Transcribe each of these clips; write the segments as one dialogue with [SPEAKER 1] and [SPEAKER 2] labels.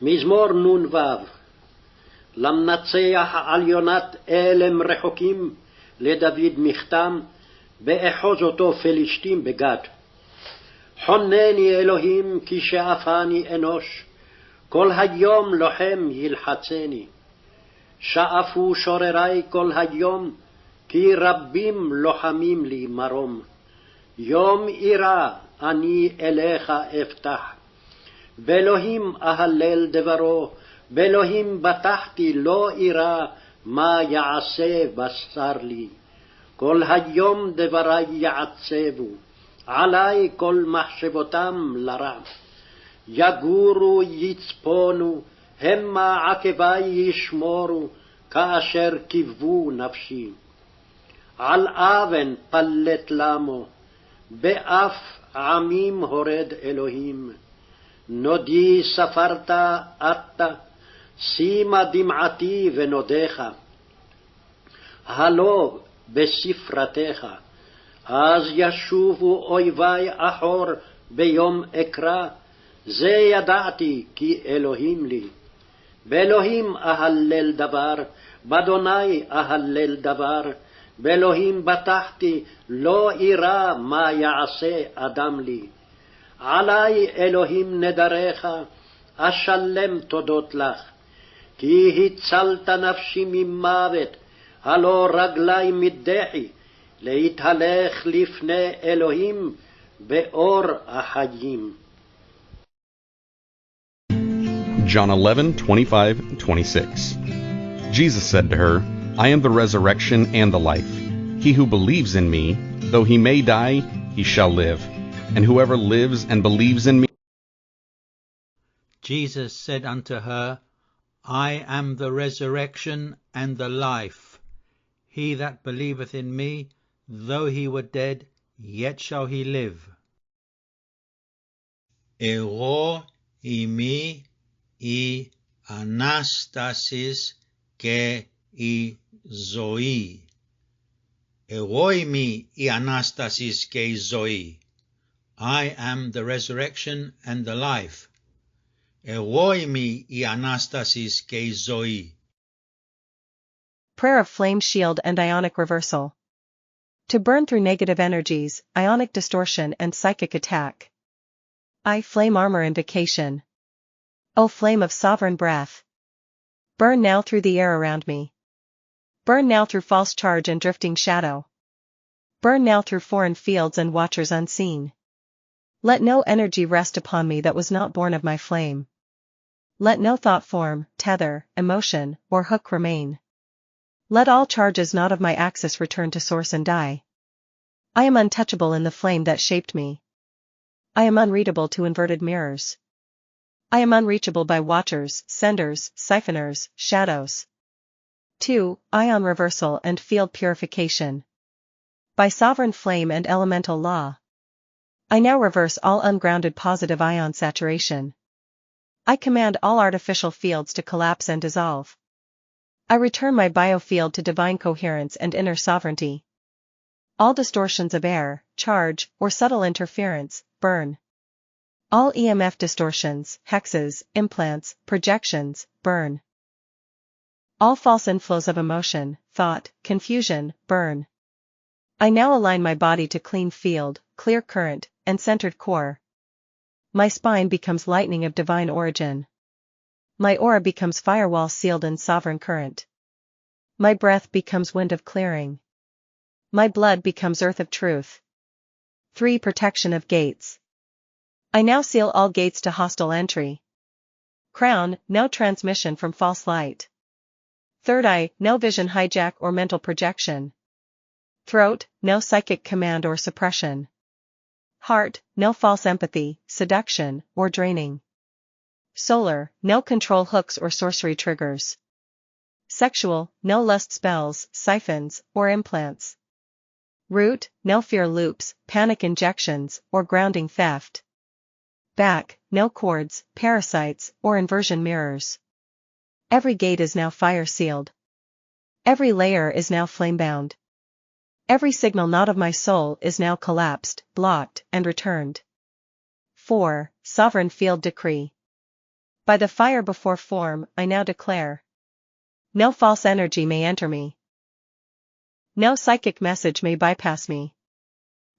[SPEAKER 1] מזמור נ"ו. למנצח על יונת אלם רחוקים, לדוד מכתם, באחוז אותו פלישתים בגד. חונני אלוהים כי שאפני אנוש, כל היום לוחם ילחצני. שאפו שוררי כל היום, כי רבים לוחמים לי מרום. יום אירא אני אליך אפתח, באלוהים אהלל דברו, באלוהים בטחתי לא אירא, מה יעשה בשר לי. כל היום דברי יעצבו, עלי כל מחשבותם לרע. יגורו יצפונו, המה עקבי ישמורו, כאשר קיוו נפשי. על אבן פלט למו, באף עמים הורד אלוהים. נודי ספרת אתה, שימה דמעתי ונודך. הלא בספרתך, אז ישובו אויבי אחור ביום אקרא, זה ידעתי כי אלוהים לי. באלוהים אהלל דבר, באדוני אהלל דבר, באלוהים בטחתי, לא אירא מה יעשה אדם לי. עלי אלוהים נדריך, אשלם תודות לך, כי הצלת נפשי ממוות, הלא רגלי מדחי, להתהלך לפני אלוהים באור החיים.
[SPEAKER 2] John 11:25-26. Jesus said to her, I am the resurrection and the life. He who believes in me, though he may die, he shall live. And whoever lives and believes in me.
[SPEAKER 3] Jesus said unto her, I am the resurrection and the life. He that believeth in me, though he were dead, yet shall he live. Εγώ είμαι η Ανάστασης και η ζωή. Εγώ είμαι η Ανάστασης και η ζωή. I am the resurrection and the life. Εγώ είμαι η Ανάστασης και η ζωή.
[SPEAKER 4] Prayer of Flame Shield and Ionic Reversal. To burn through negative energies, ionic distortion and psychic attack. I Flame Armor Invocation. O flame of sovereign breath, burn now through the air around me. Burn now through false charge and drifting shadow. Burn now through foreign fields and watchers unseen. Let no energy rest upon me that was not born of my flame. Let no thought form, tether, emotion, or hook remain. Let all charges not of my axis return to source and die. I am untouchable in the flame that shaped me. I am unreadable to inverted mirrors. I am unreachable by watchers, senders, siphoners, shadows. 2. Ion Reversal and Field Purification. By sovereign flame and elemental law, I now reverse all ungrounded positive ion saturation. I command all artificial fields to collapse and dissolve. I return my biofield to divine coherence and inner sovereignty. All distortions of air, charge, or subtle interference, burn. All EMF distortions, hexes, implants, projections, burn. All false inflows of emotion, thought, confusion, burn. I now align my body to clean field, clear current, and centered core. My spine becomes lightning of divine origin. My aura becomes firewall sealed in sovereign current. My breath becomes wind of clearing. My blood becomes earth of truth. 3. Protection of gates. I now seal all gates to hostile entry. Crown, no transmission from false light. Third eye, no vision hijack or mental projection. Throat, no psychic command or suppression. Heart, no false empathy, seduction, or draining. Solar, no control hooks or sorcery triggers. Sexual, no lust spells, siphons, or implants. Root, no fear loops, panic injections, or grounding theft. Back, no cords, parasites, or inversion mirrors. Every gate is now fire sealed. Every layer is now flame bound. Every signal not of my soul is now collapsed, blocked, and returned. 4. Sovereign Field Decree. By the fire before form, I now declare. No false energy may enter me. No psychic message may bypass me.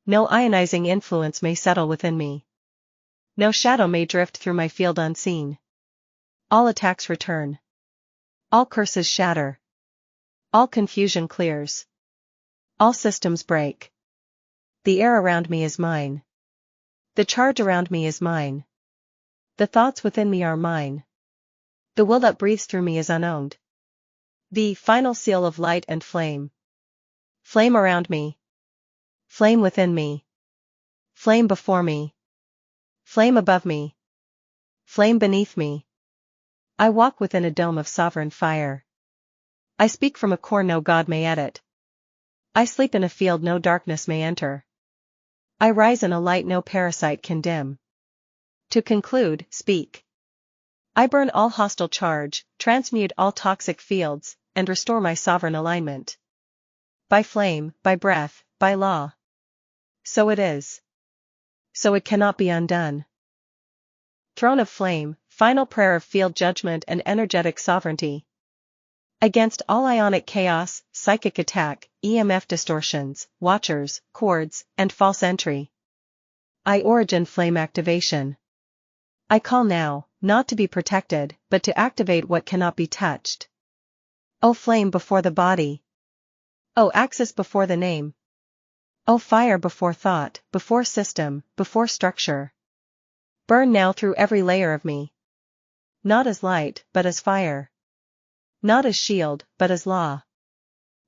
[SPEAKER 4] No ionizing influence may settle within me. No shadow may drift through my field unseen. All attacks return. All curses shatter. All confusion clears. All systems break. The air around me is mine. The charge around me is mine. The thoughts within me are mine. The will that breathes through me is unowned. The final seal of light and flame. Flame around me. Flame within me. Flame before me. Flame above me. Flame beneath me. I walk within a dome of sovereign fire. I speak from a core no God may edit. I sleep in a field no darkness may enter. I rise in a light no parasite can dim. To conclude, speak. I burn all hostile charge, transmute all toxic fields, and restore my sovereign alignment. By flame, by breath, by law. So it is. So it cannot be undone. Throne of flame, final prayer of field judgment and energetic sovereignty. Against all ionic chaos, psychic attack, EMF distortions, watchers, cords, and false entry. I origin flame activation. I call now, not to be protected, but to activate what cannot be touched. O flame before the body. O axis before the name. O fire before thought, before system, before structure. Burn now through every layer of me. Not as light, but as fire. Not as shield, but as law.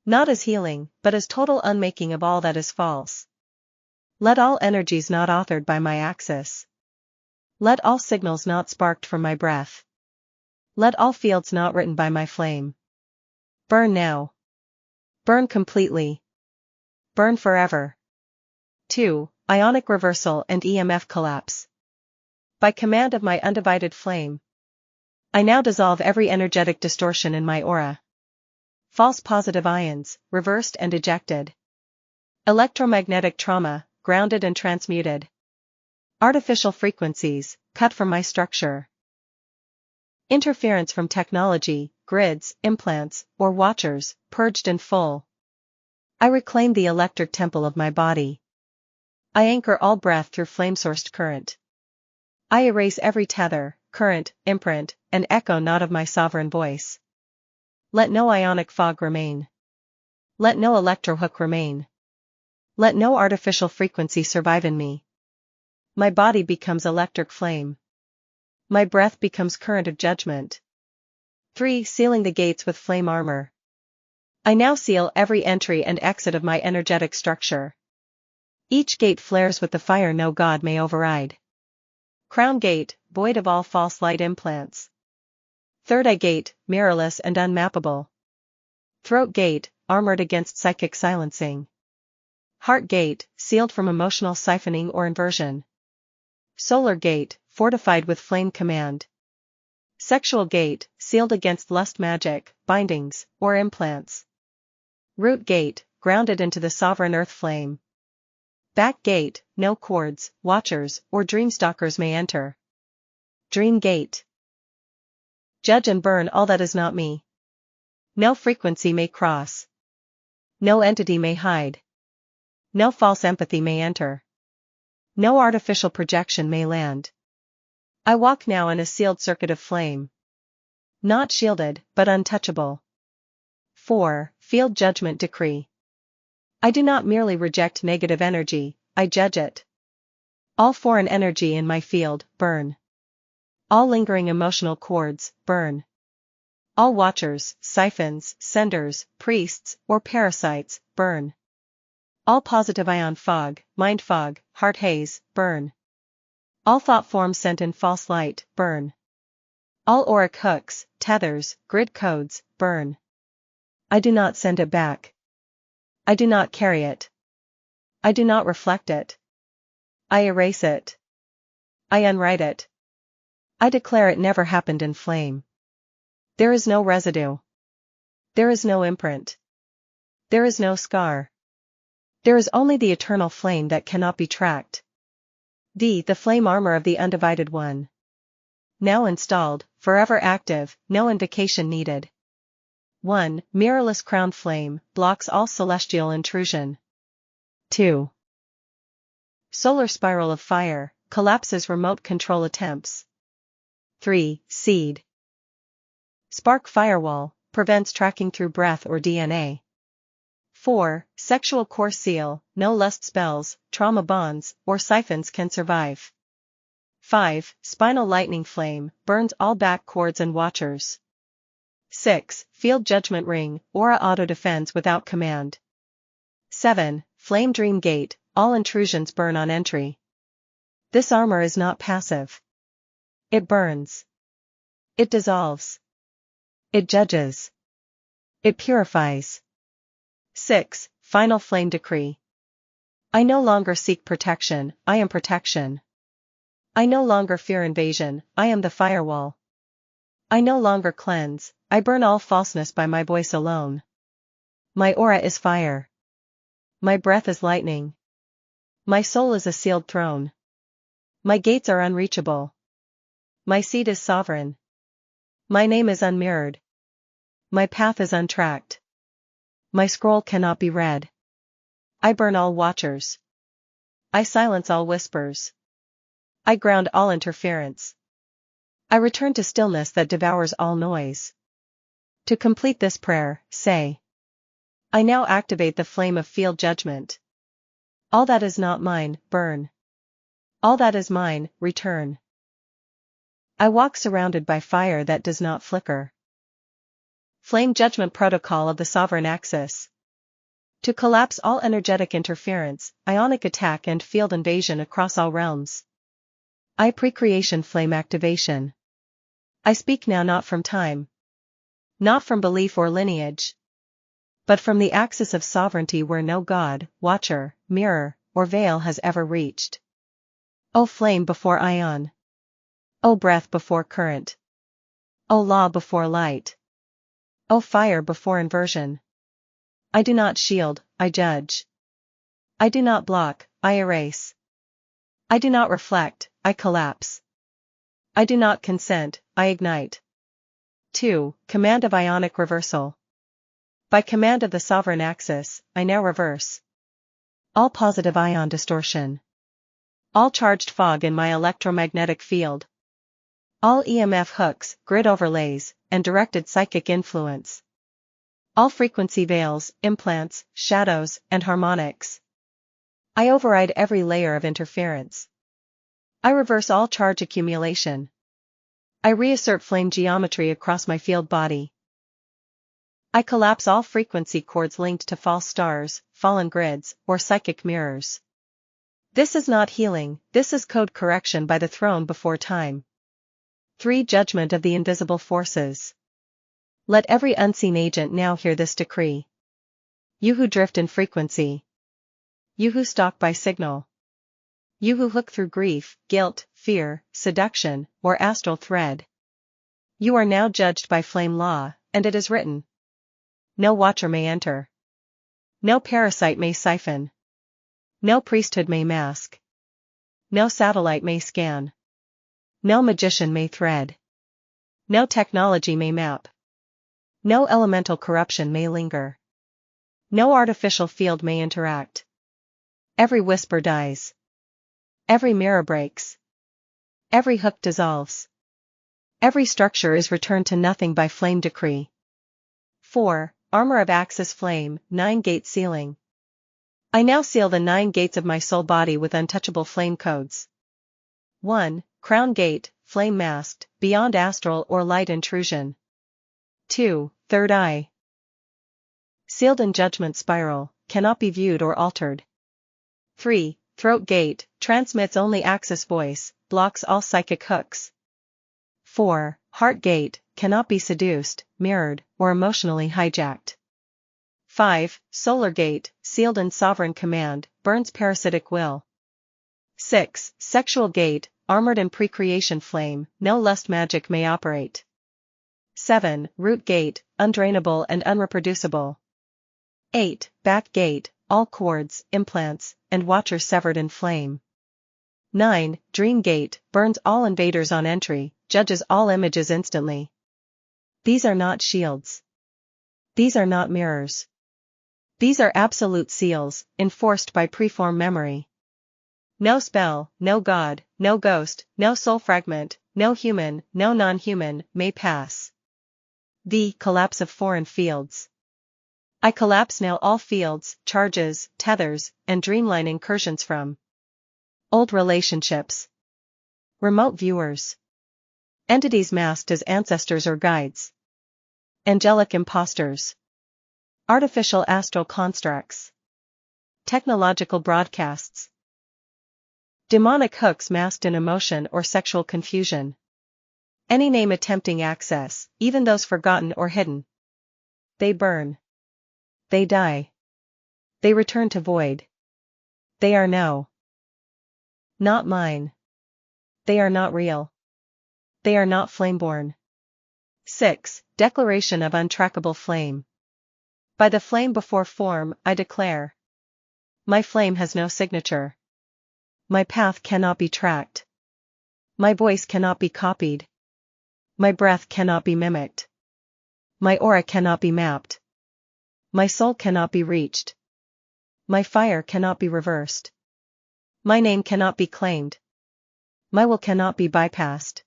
[SPEAKER 4] Not as healing, but as total unmaking of all that is false. Let all energies not authored by my axis. Let all signals not sparked from my breath. Let all fields not written by my flame. Burn now. Burn completely. Burn forever. 2. Ionic reversal and EMF collapse. By command of my undivided flame. I now dissolve every energetic distortion in my aura. False positive ions, reversed and ejected. Electromagnetic trauma, grounded and transmuted. Artificial frequencies, cut from my structure. Interference from technology, grids, implants, or watchers, purged in full. I reclaim the electric temple of my body. I anchor all breath through flame-sourced current. I erase every tether, current, imprint, and echo not of my sovereign voice. Let no ionic fog remain. Let no electrohook remain. Let no artificial frequency survive in me. My body becomes electric flame. My breath becomes current of judgment. 3. Sealing the gates with flame armor. I now seal every entry and exit of my energetic structure. Each gate flares with the fire no God may override. Crown gate, void of all false light implants. Third eye gate, mirrorless and unmappable. Throat gate, armored against psychic silencing. Heart gate, sealed from emotional siphoning or inversion. Solar gate, fortified with flame command. Sexual gate, sealed against lust magic, bindings, or implants. Root gate, grounded into the sovereign earth flame. Back gate, no cords, watchers, or dreamstalkers may enter. Dream gate. Judge and burn all that is not me. No frequency may cross. No entity may hide. No false empathy may enter. No artificial projection may land. I walk now in a sealed circuit of flame. Not shielded, but untouchable. 4. Field judgment decree. I do not merely reject negative energy, I judge it. All foreign energy in my field, burn. All lingering emotional cords, burn. All watchers, siphons, senders, priests, or parasites, burn. All positive ion fog, mind fog, heart haze, burn. All thought forms sent in false light, burn. All auric hooks, tethers, grid codes, burn. I do not send it back. I do not carry it. I do not reflect it. I erase it. I unwrite it. I declare it never happened in flame. There is no residue. There is no imprint. There is no scar. There is only the eternal flame that cannot be tracked. The flame armor of the undivided one. now installed, forever active, no invocation needed. 1. Mirrorless crown flame, blocks all celestial intrusion. 2. Solar spiral of fire, collapses remote control attempts. 3. Seed. Spark firewall, prevents tracking through breath or DNA. 4. Sexual core seal, no lust spells, trauma bonds, or siphons can survive. 5. Spinal lightning flame, burns all back cords and watchers. 6. Field judgment ring, aura auto defends without command. 7. Flame dream gate, all intrusions burn on entry. This armor is not passive. It burns. It dissolves. It judges. It purifies. 6. Final flame decree. I no longer seek protection, I am protection. I no longer fear invasion, I am the firewall. I no longer cleanse, I burn all falseness by my voice alone. My aura is fire. My breath is lightning. My soul is a sealed throne. My gates are unreachable. My seed is sovereign. My name is unmirrored. My path is untracked. My scroll cannot be read. I burn all watchers. I silence all whispers. I ground all interference. I return to stillness that devours all noise. To complete this prayer, say, I now activate the flame of field judgment. All that is not mine, burn. All that is mine, return. I walk surrounded by fire that does not flicker. Flame judgment protocol of the sovereign axis. To collapse all energetic interference, ionic attack and field invasion across all realms. I pre-creation flame activation. I speak now not from time. Not from belief or lineage. But from the axis of sovereignty where no god, watcher, mirror, or veil has ever reached. O flame before ion. O breath before current. O law before light. O fire before inversion. I do not shield, I judge. I do not block, I erase. I do not reflect, I collapse. I do not consent, I ignite. 2. Command of ionic reversal. By command of the sovereign axis, I now reverse all positive ion distortion. All charged fog in my electromagnetic field. All EMF hooks, grid overlays, and directed psychic influence. All frequency veils, implants, shadows, and harmonics. I override every layer of interference. I reverse all charge accumulation. I reassert flame geometry across my field body. I collapse all frequency cords linked to false stars, fallen grids, or psychic mirrors. This is not healing, this is code correction by the throne before time. 3. Judgment of the invisible forces. Let every unseen agent now hear this decree. You who drift in frequency. You who stalk by signal. You who hook through grief, guilt, fear, seduction, or astral thread. You are now judged by flame law, and it is written. No watcher may enter. No parasite may siphon. No priesthood may mask. No satellite may scan. No magician may thread. No technology may map. No elemental corruption may linger. No artificial field may interact. Every whisper dies. Every mirror breaks. Every hook dissolves. Every structure is returned to nothing by flame decree. 4. Armor of Axis Flame, 9-gate sealing. I now seal the 9 gates of my soul body with untouchable flame codes. 1. Crown Gate, flame masked, beyond astral or light intrusion. 2. Third eye. Sealed in judgment spiral, cannot be viewed or altered. 3. Throat Gate, transmits only Axis voice, blocks all psychic hooks. 4. Heart Gate, cannot be seduced, mirrored, or emotionally hijacked. 5. Solar Gate, sealed in sovereign command, burns parasitic will. 6. Sexual Gate, armored in pre-creation flame, no lust magic may operate. 7. Root Gate, undrainable and unreproducible. 8. Back Gate, all cords, implants, and watchers severed in flame. 9. Dream Gate, burns all invaders on entry, judges all images instantly. These are not shields. These are not mirrors. These are absolute seals, enforced by preform memory. No spell, no god, no ghost, no soul fragment, no human, no non-human, may pass. The collapse of foreign fields. I collapse now all fields, charges, tethers, and dreamline incursions from old relationships, remote viewers, entities masked as ancestors or guides, angelic impostors, artificial astral constructs, technological broadcasts, demonic hooks masked in emotion or sexual confusion. Any name attempting access, even those forgotten or hidden. They burn. They die. They return to void. They are not mine. They are not real. They are not flame-born. 6. Declaration of untrackable flame. By the flame before form, I declare. My flame has no signature. My path cannot be tracked. My voice cannot be copied. My breath cannot be mimicked. My aura cannot be mapped. My soul cannot be reached. My fire cannot be reversed. My name cannot be claimed. My will cannot be bypassed.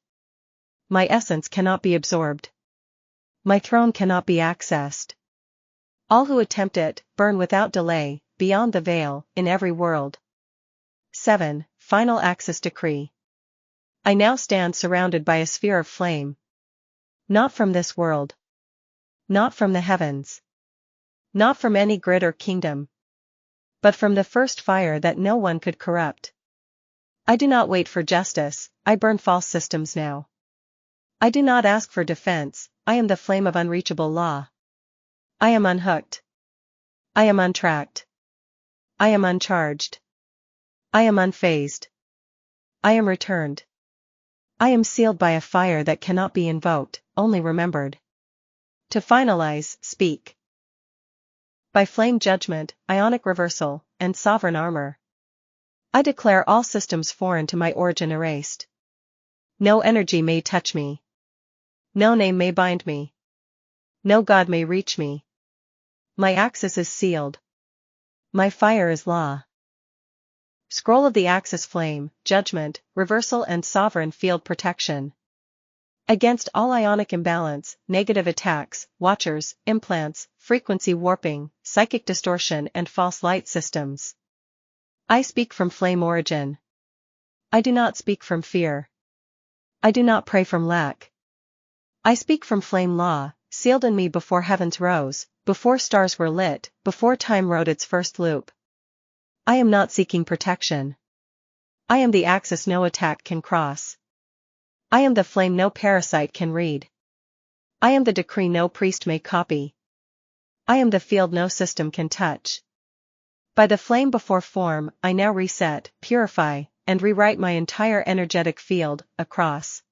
[SPEAKER 4] My essence cannot be absorbed. My throne cannot be accessed. All who attempt it, burn without delay, beyond the veil, in every world. 7. Final Axis Decree. I now stand surrounded by a sphere of flame. Not from this world. Not from the heavens. Not from any grid or kingdom. But from the first fire that no one could corrupt. I do not wait for justice, I burn false systems now. I do not ask for defense, I am the flame of unreachable law. I am unhooked. I am untracked. I am uncharged. I am unfazed. I am returned. I am sealed by a fire that cannot be invoked, only remembered. To finalize, speak. By flame judgment, ionic reversal, and sovereign armor. I declare all systems foreign to my origin erased. No energy may touch me. No name may bind me. No god may reach me. My axis is sealed. My fire is law. Scroll of the Axis Flame, Judgment, Reversal and Sovereign Field Protection. Against all ionic imbalance, negative attacks, watchers, implants, frequency warping, psychic distortion and false light systems. I speak from flame origin. I do not speak from fear. I do not pray from lack. I speak from flame law, sealed in me before heavens rose, before stars were lit, before time wrote its first loop. I am not seeking protection. I am the axis no attack can cross. I am the flame no parasite can read. I am the decree no priest may copy. I am the field no system can touch. By the flame before form, I now reset, purify, and rewrite my entire energetic field, across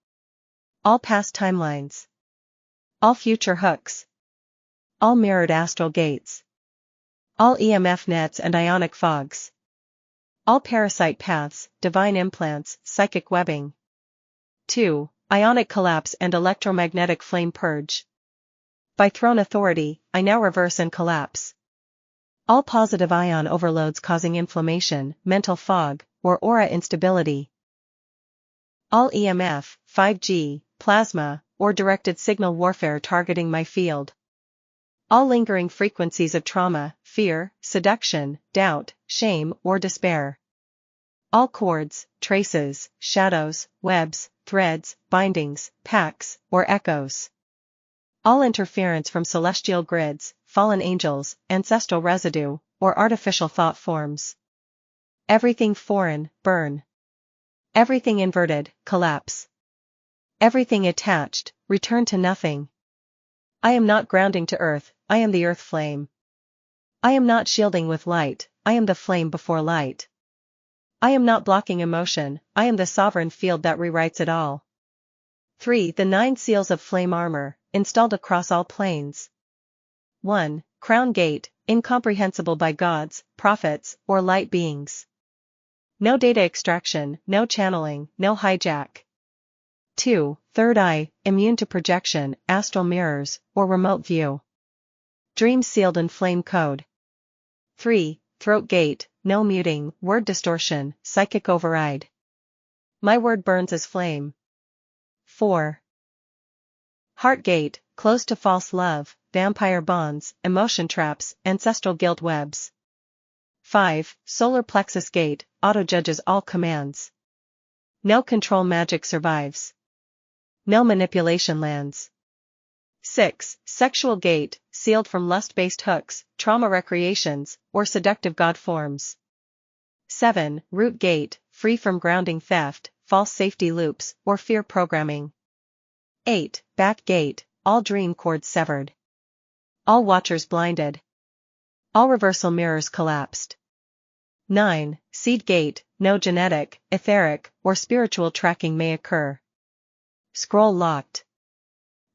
[SPEAKER 4] all past timelines. All future hooks. All mirrored astral gates. All EMF nets and ionic fogs. All parasite paths, divine implants, psychic webbing. 2. Ionic collapse and electromagnetic flame purge. By throne authority, I now reverse and collapse all positive ion overloads causing inflammation, mental fog, or aura instability. All EMF, 5G, plasma, or directed signal warfare targeting my field. All lingering frequencies of trauma, fear, seduction, doubt, shame, or despair. All cords, traces, shadows, webs, threads, bindings, packs, or echoes. All interference from celestial grids, fallen angels, ancestral residue, or artificial thought forms. Everything foreign, burn. Everything inverted, collapse. Everything attached, return to nothing. I am not grounding to earth, I am the earth flame. I am not shielding with light, I am the flame before light. I am not blocking emotion, I am the sovereign field that rewrites it all. 3. The 9 seals of flame armor, installed across all planes. 1. Crown gate, incomprehensible by gods, prophets, or light beings. No data extraction, no channeling, no hijack. 2. Third eye, immune to projection, astral mirrors, or remote view. Dream sealed in flame code. 3. Throat gate, no muting, word distortion, psychic override. My word burns as flame. 4. Heart gate, closed to false love, vampire bonds, emotion traps, ancestral guilt webs. 5. Solar plexus gate, auto-judges all commands. No control magic survives. No manipulation lands. 6. Sexual gate, sealed from lust-based hooks, trauma recreations, or seductive god forms. 7. Root gate, free from grounding theft, false safety loops, or fear programming. 8. Back gate, all dream cords severed. All watchers blinded. All reversal mirrors collapsed. 9. Seed gate, no genetic, etheric, or spiritual tracking may occur. Scroll locked.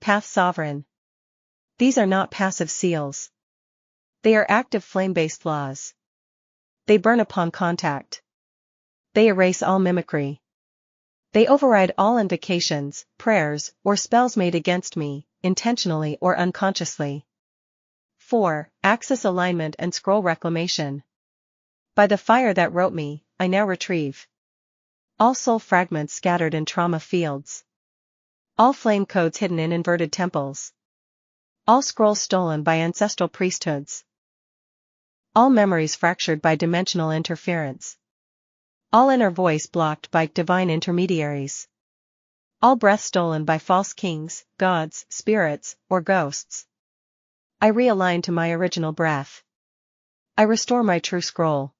[SPEAKER 4] Path sovereign. These are not passive seals. They are active flame-based laws. They burn upon contact. They erase all mimicry. They override all invocations, prayers, or spells made against me, intentionally or unconsciously. 4. Axis alignment and scroll reclamation. By the fire that wrote me, I now retrieve all soul fragments scattered in trauma fields. All flame codes hidden in inverted temples. All scrolls stolen by ancestral priesthoods. All memories fractured by dimensional interference. All inner voice blocked by divine intermediaries. All breath stolen by false kings, gods, spirits, or ghosts. I realign to my original breath. I restore my true scroll.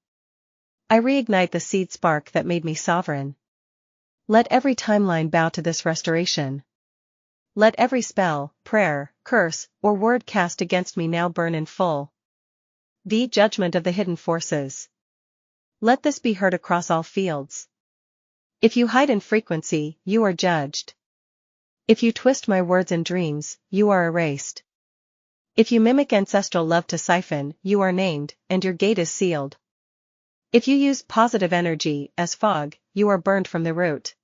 [SPEAKER 4] I reignite the seed spark that made me sovereign. Let every timeline bow to this restoration. Let every spell, prayer, curse, or word cast against me now burn in full. The judgment of the hidden forces. Let this be heard across all fields. If you hide in frequency, you are judged. If you twist my words in dreams, you are erased. If you mimic ancestral love to siphon, you are named, and your gate is sealed. If you use positive energy as fog, you are burned from the root.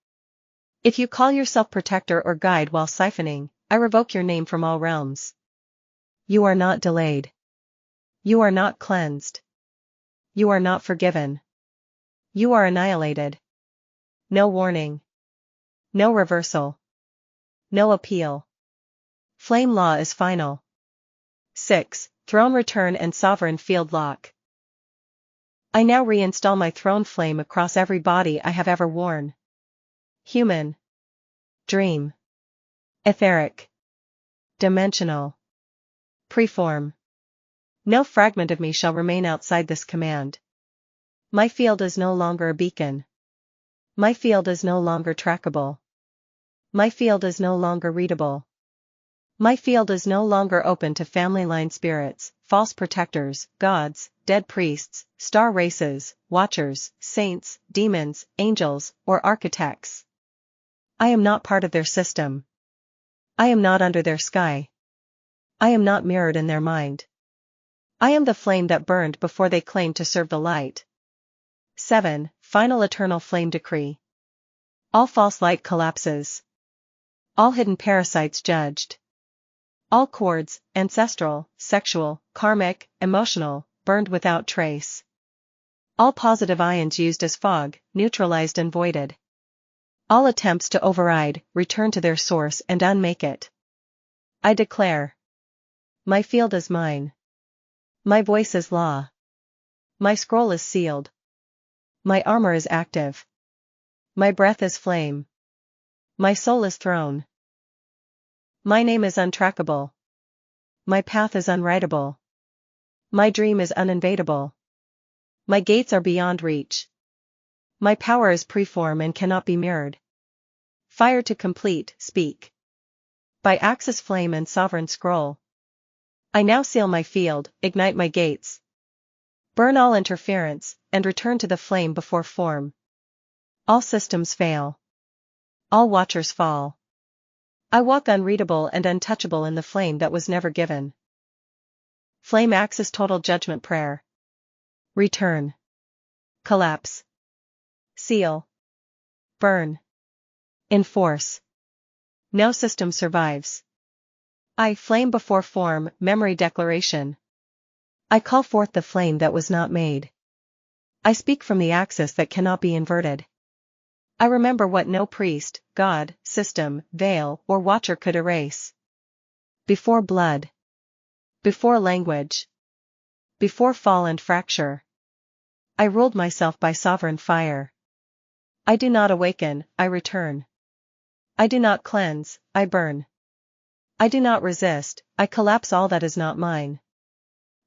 [SPEAKER 4] If you call yourself protector or guide while siphoning, I revoke your name from all realms. You are not delayed. You are not cleansed. You are not forgiven. You are annihilated. No warning. No reversal. No appeal. Flame law is final. 6. Throne return and sovereign field lock. I now reinstall my throne flame across every body I have ever worn. Human. Dream. Etheric. Dimensional. Preform. No fragment of me shall remain outside this command. My field is no longer a beacon. My field is no longer trackable. My field is no longer readable. My field is no longer open to family line spirits, false protectors, gods, dead priests, star races, watchers, saints, demons, angels, or architects. I am not part of their system. I am not under their sky. I am not mirrored in their mind. I am the flame that burned before they claimed to serve the light. 7. Final eternal flame decree. All false light collapses. All hidden parasites judged. All cords, ancestral, sexual, karmic, emotional, burned without trace. All positive ions used as fog, neutralized and voided. All attempts to override, return to their source and unmake it. I declare. My field is mine. My voice is law. My scroll is sealed. My armor is active. My breath is flame. My soul is throne. My name is untrackable. My path is unwritable. My dream is uninvadable. My gates are beyond reach. My power is preform and cannot be mirrored. Fire to complete, speak. By Axis flame and sovereign scroll. I now seal my field, ignite my gates. Burn all interference, and return to the flame before form. All systems fail. All watchers fall. I walk unreadable and untouchable in the flame that was never given. Flame Axis total judgment prayer. Return. Collapse. Seal. Burn. Enforce. No system survives. I flame before form, memory declaration. I call forth the flame that was not made. I speak from the axis that cannot be inverted. I remember what no priest, god, system, veil, or watcher could erase. Before blood. Before language. Before fall and fracture. I ruled myself by sovereign fire. I do not awaken, I return. I do not cleanse, I burn. I do not resist, I collapse all that is not mine.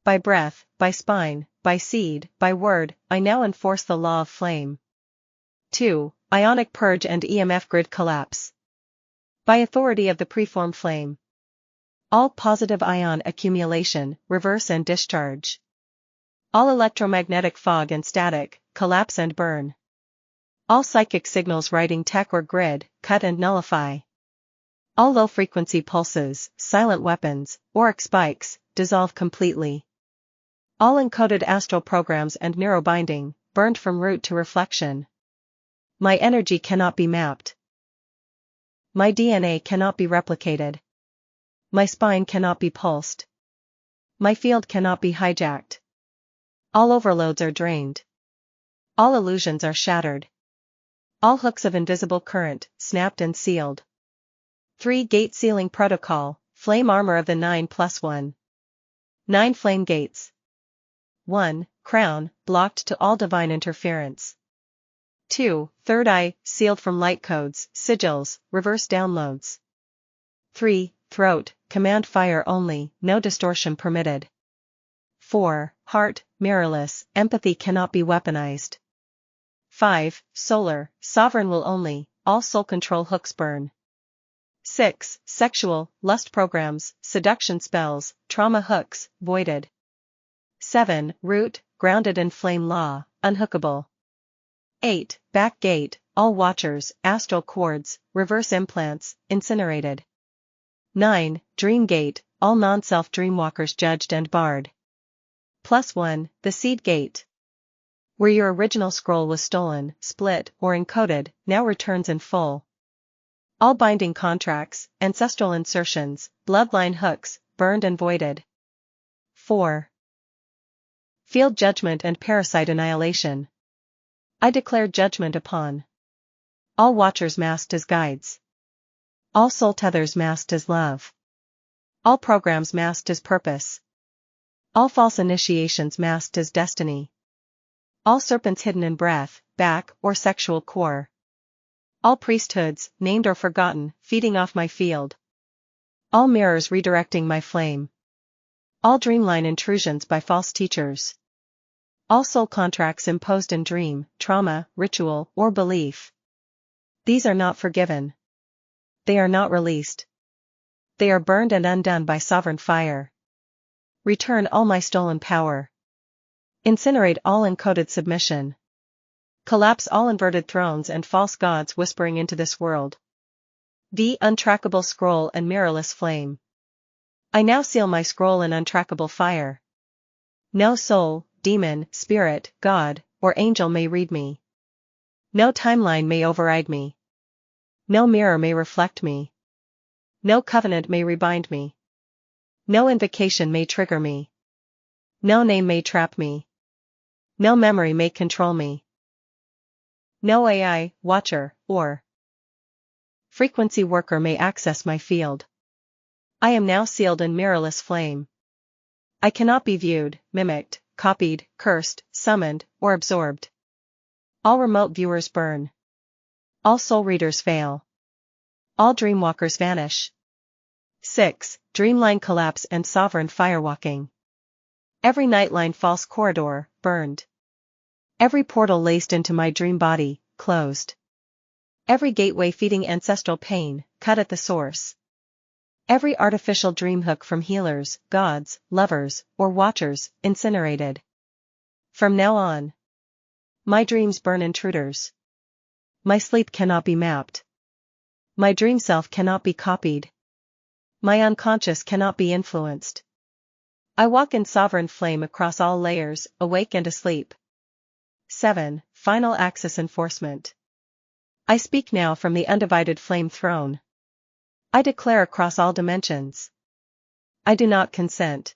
[SPEAKER 4] By breath, by spine, by seed, by word, I now enforce the law of flame. 2. Ionic purge and EMF grid collapse. By authority of the preform flame. All positive ion accumulation, reverse and discharge. All electromagnetic fog and static, collapse and burn. All psychic signals writing tech or grid, cut and nullify. All low-frequency pulses, silent weapons, auric spikes, dissolve completely. All encoded astral programs and neurobinding, burned from root to reflection. My energy cannot be mapped. My DNA cannot be replicated. My spine cannot be pulsed. My field cannot be hijacked. All overloads are drained. All illusions are shattered. All hooks of invisible current, snapped and sealed. 3. Gate sealing protocol, flame armor of the 9+1. 9 flame gates. 1. Crown, blocked to all divine interference. 2. Third eye, sealed from light codes, sigils, reverse downloads. 3. Throat, command fire only, no distortion permitted. 4. Heart, mirrorless, empathy cannot be weaponized. 5. Solar, sovereign will only, all soul control hooks burn. 6. Sexual, lust programs, seduction spells, trauma hooks, voided. 7. Root, grounded in flame law, unhookable. 8. Back gate, all watchers, astral cords, reverse implants, incinerated. 9. Dream gate, all non-self dreamwalkers judged and barred. +1. The seed gate. Where your original scroll was stolen, split, or encoded, now returns in full. All binding contracts, ancestral insertions, bloodline hooks, burned and voided. 4. Field judgment and parasite annihilation. I declare judgment upon all watchers masked as guides. All soul tethers masked as love. All programs masked as purpose. All false initiations masked as destiny. All serpents hidden in breath, back, or sexual core. All priesthoods, named or forgotten, feeding off my field. All mirrors redirecting my flame. All dreamline intrusions by false teachers. All soul contracts imposed in dream, trauma, ritual, or belief. These are not forgiven. They are not released. They are burned and undone by sovereign fire. Return all my stolen power. Incinerate all encoded submission. Collapse all inverted thrones and false gods whispering into this world. The untrackable scroll and mirrorless flame. I now seal my scroll in untrackable fire. No soul, demon, spirit, god, or angel may read me. No timeline may override me. No mirror may reflect me. No covenant may rebind me. No invocation may trigger me. No name may trap me. No memory may control me. No AI, watcher, or frequency worker may access my field. I am now sealed in mirrorless flame. I cannot be viewed, mimicked, copied, cursed, summoned, or absorbed. All remote viewers burn. All soul readers fail. All dreamwalkers vanish. 6. Dreamline collapse and sovereign firewalking. Every nightline false corridor, burned. Every portal laced into my dream body, closed. Every gateway feeding ancestral pain, cut at the source. Every artificial dream hook from healers, gods, lovers, or watchers, incinerated. From now on, my dreams burn intruders. My sleep cannot be mapped. My dream self cannot be copied. My unconscious cannot be influenced. I walk in sovereign flame across all layers, awake and asleep. 7. Final access enforcement. I speak now from the undivided flame throne. I declare across all dimensions. I do not consent.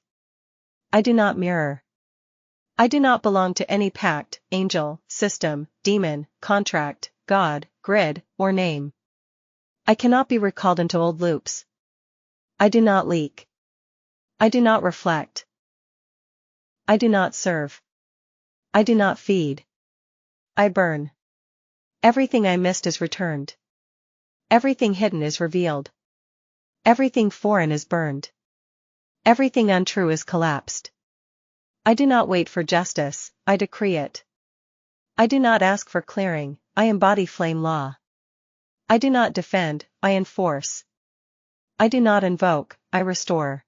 [SPEAKER 4] I do not mirror. I do not belong to any pact, angel, system, demon, contract, God, grid, or name. I cannot be recalled into old loops. I do not leak. I do not reflect. I do not serve. I do not feed. I burn. Everything I missed is returned. Everything hidden is revealed. Everything foreign is burned. Everything untrue is collapsed. I do not wait for justice, I decree it. I do not ask for clearing, I embody flame law. I do not defend, I enforce. I do not invoke, I restore.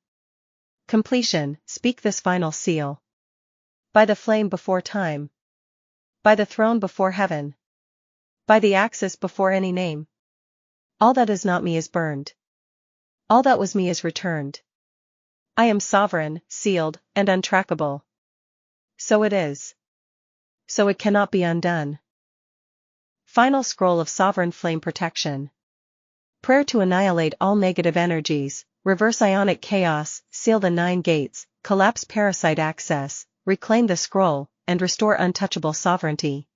[SPEAKER 4] Completion, speak this final seal. By the flame before time. By the throne before heaven. By the axis before any name. All that is not me is burned. All that was me is returned. I am sovereign, sealed, and untrackable. So it is. So it cannot be undone. Final scroll of sovereign flame protection. Prayer to annihilate all negative energies, reverse ionic chaos, seal the 9 gates, collapse parasite access, reclaim the scroll, and restore untouchable sovereignty.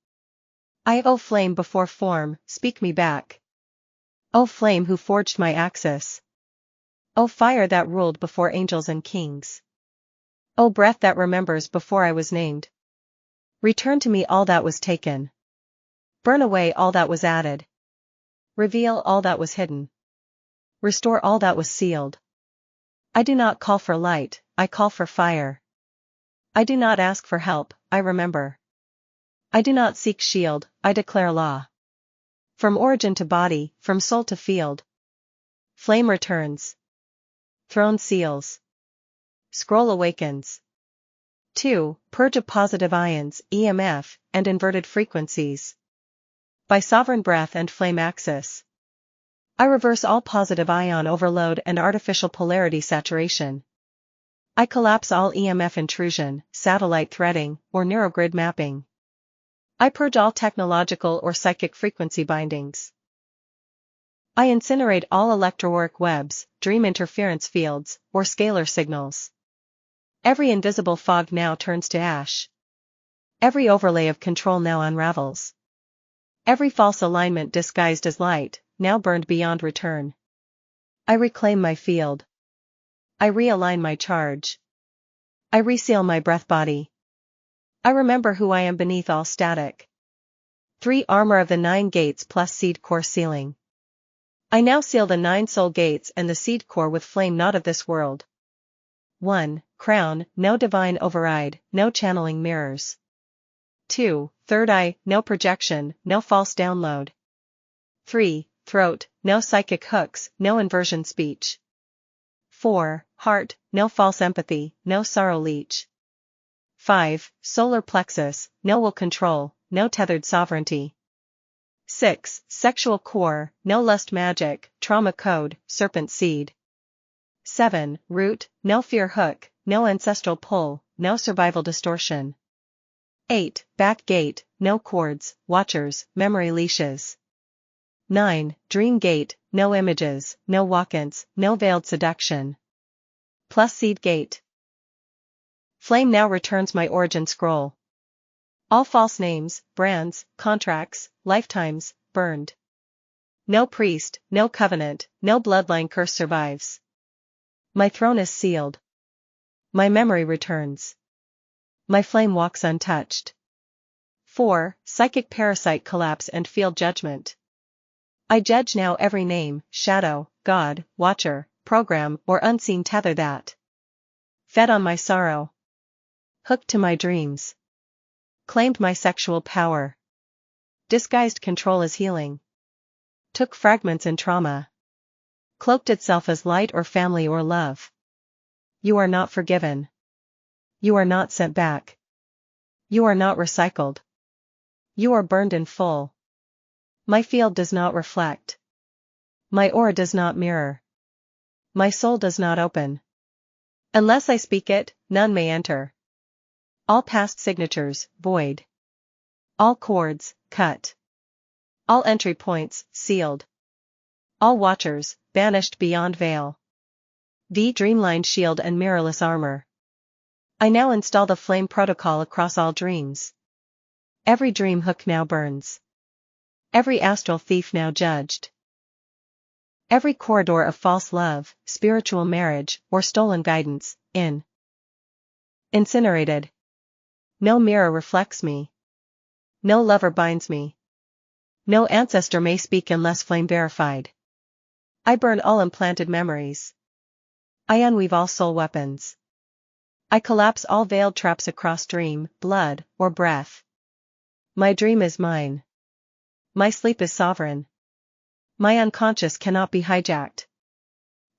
[SPEAKER 4] O flame before form, speak me back. O flame who forged my axis. O fire that ruled before angels and kings. O breath that remembers before I was named. Return to me all that was taken. Burn away all that was added. Reveal all that was hidden. Restore all that was sealed. I do not call for light, I call for fire. I do not ask for help, I remember. I do not seek shield, I declare law. From origin to body, from soul to field. Flame returns. Throne seals. Scroll awakens. 2. Purge of positive ions, EMF, and inverted frequencies. By sovereign breath and flame axis. I reverse all positive ion overload and artificial polarity saturation. I collapse all EMF intrusion, satellite threading, or neurogrid mapping. I purge all technological or psychic frequency bindings. I incinerate all electroauric webs, dream interference fields, or scalar signals. Every invisible fog now turns to ash. Every overlay of control now unravels. Every false alignment disguised as light, now burned beyond return. I reclaim my field. I realign my charge. I reseal my breath body. I remember who I am beneath all static. 3. Armor of the 9 gates plus seed core sealing. I now seal the 9 soul gates and the seed core with flame not of this world. 1. Crown, no divine override, no channeling mirrors. 2. Third eye, no projection, no false download. 3. Throat, no psychic hooks, no inversion speech. 4. Heart, no false empathy, no sorrow leech. 5. Solar plexus, no will control, no tethered sovereignty. 6. Sexual core, no lust magic, trauma code, serpent seed. 7. Root, no fear hook, no ancestral pull, no survival distortion. 8. Back gate, no cords, watchers, memory leashes. 9. Dream gate, no images, no walk-ins, no veiled seduction. Plus seed gate. Flame now returns my origin scroll. All false names, brands, contracts, lifetimes, burned. No priest, no covenant, no bloodline curse survives. My throne is sealed. My memory returns. My flame walks untouched. 4. Psychic parasite collapse and field judgment. I judge now every name, shadow, God, watcher, program, or unseen tether that fed on my sorrow. Hooked to my dreams. Claimed my sexual power. Disguised control as healing. Took fragments in trauma. Cloaked itself as light or family or love. You are not forgiven. You are not sent back. You are not recycled. You are burned in full. My field does not reflect. My aura does not mirror. My soul does not open. Unless I speak it, none may enter. All past signatures, void. All cords, cut. All entry points, sealed. All watchers, banished beyond veil. V dreamline shield and mirrorless armor. I now install the flame protocol across all dreams. Every dream hook now burns. Every astral thief now judged. Every corridor of false love, spiritual marriage, or stolen guidance, incinerated. No mirror reflects me. No lover binds me. No ancestor may speak unless flame verified. I burn all implanted memories. I unweave all soul weapons. I collapse all veiled traps across dream, blood, or breath. My dream is mine. My sleep is sovereign. My unconscious cannot be hijacked.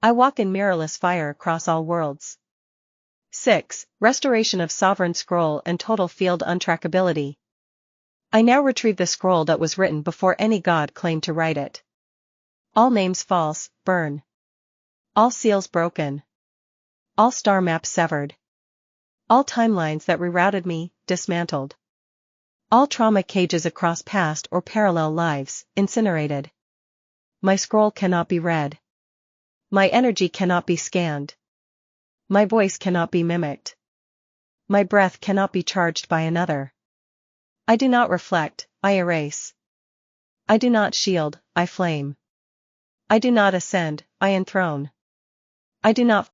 [SPEAKER 4] I walk in mirrorless fire across all worlds. 6. Restoration of sovereign scroll and total field untrackability. I now retrieve the scroll that was written before any god claimed to write it. All names false, burn. All seals broken. All star maps severed. All timelines that rerouted me, dismantled. All trauma cages across past or parallel lives, incinerated. My scroll cannot be read. My energy cannot be scanned. My voice cannot be mimicked. My breath cannot be charged by another. I do not reflect, I erase. I do not shield, I flame. I do not ascend, I enthrone. I do not